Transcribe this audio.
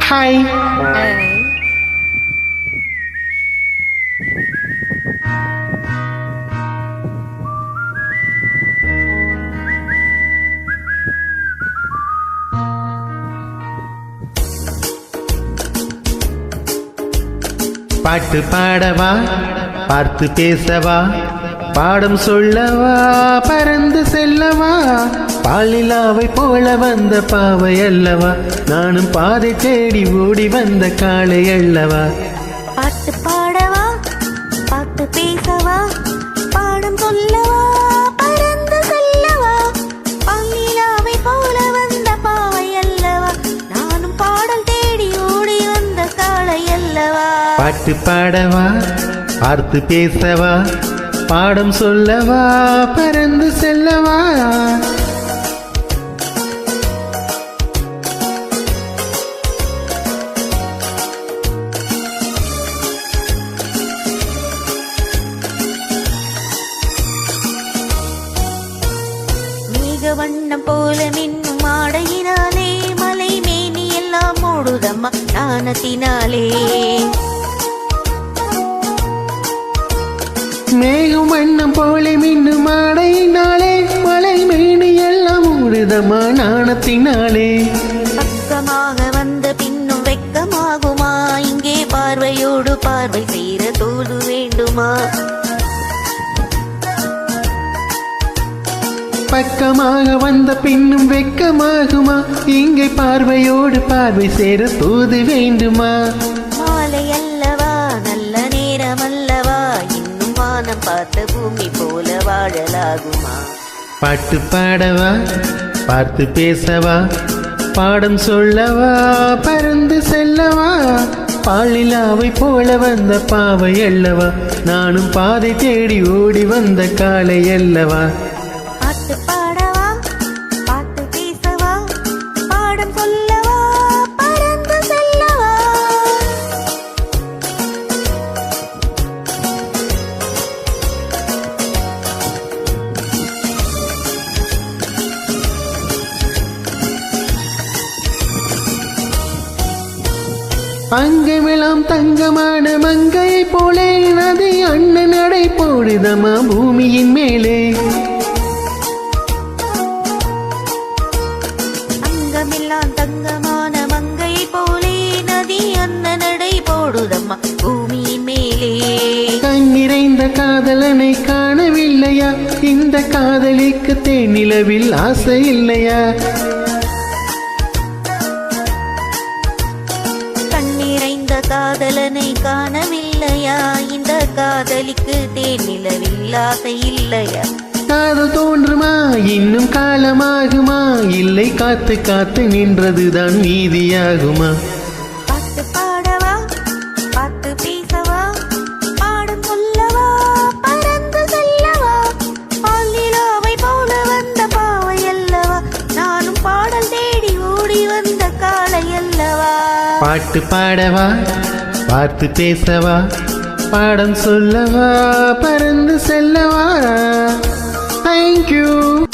Hi. பாட்டு பாடவா, பார்த்து பேசவா, பாடம் சொல்லவா, பறந்து செல்லவா, பாலிலாவை போல வந்த பாவை அல்லவா, நானும் பாதை தேடி ஓடி வந்த காளை அல்லவா. பாட்டு பாடவா, பாட்டு பேசவா, பாடம் சொல்லவா, பறந்து செல்லவா, பாலிலாவை போல வந்த பாவை அல்லவா, நானும் பாடல் தேடி ஓடி வந்த காளை அல்லவா. பாட்டு பாடவா, பார்த்து பேசவா, பாடம் சொல்லவா, பறந்து செல்லவா. வண்ணம் போல மின்னும் ஆடையினாலே மலை மேனி எல்லாம் மூடுதம்மா நாணத்தினாலே. மேகம் வண்ணம் போல மின்னும் ஆடையினாலே மலை மேனி எல்லாம் மூடுதம்மா நாணத்தினாலே. பக்கமாக வந்த பின்னும் வெக்கமாகுமா, இங்கே பார்வையோடு பார்வை சேர தோது வேண்டுமா. பக்கமாக வந்த பின்னும் வெக்கமாகுமா, இங்கே பார்வையோடு பார்வை சேர தூது வேண்டுமா. மாலை அல்லவா, நல்ல நேரம் அல்லவா, இன்னும் வானம் பார்த்த பூமி போல வாழலாகுமா. பாட்டு பாடவா, பார்த்து பேசவா, பாடம் சொல்லவா, பறந்து செல்லவா, பாலிலாவை போல வந்த பாவை அல்லவா, நானும் பாதை தேடி ஓடி வந்த காளை அல்லவா. பாட்டு பாடவா, பாட்டு பேசவா, பாடம் சொல்லவா, பறந்து செல்லவா. அங்கமெல்லாம் தங்கமான மங்கையை போலே நதி அண்ணன் நடை போடுதமா பூமியின் மேலே. அங்கமெல்லாம் தங்கமான மங்கை போலே நதி அந்த நடை போடுதம்மா பூமியின் மேலே. கண் நிறைந்த காதலனை காணவில்லையா, இந்த காதலிக்கு தேனிலவில் ஆசை இல்லையா. கண்ணிறைந்த காதலனை காணவில்லையா, இந்த காதலிக்கு தேனிலவில் ஆசை இல்லையா. காதல் தோன்றுமா, இன்னும் காலமாகுமா, இல்லை காத்து காத்து நின்றதுதான் நீதியாகுமா. பாட்டு பாடவா, பாட்டு பேசவா, பாடம் சொல்லவா, பறந்து செல்லவா, பாலிலாவை போல வந்த பாவை அல்லவா, நானும் பாடல் தேடி ஓடி வந்த காளை அல்லவா. பாட்டு பாடவா, பார்த்து பேசவா, பாடம் சொல்லவா, பறந்து செல்லவா. Thank you.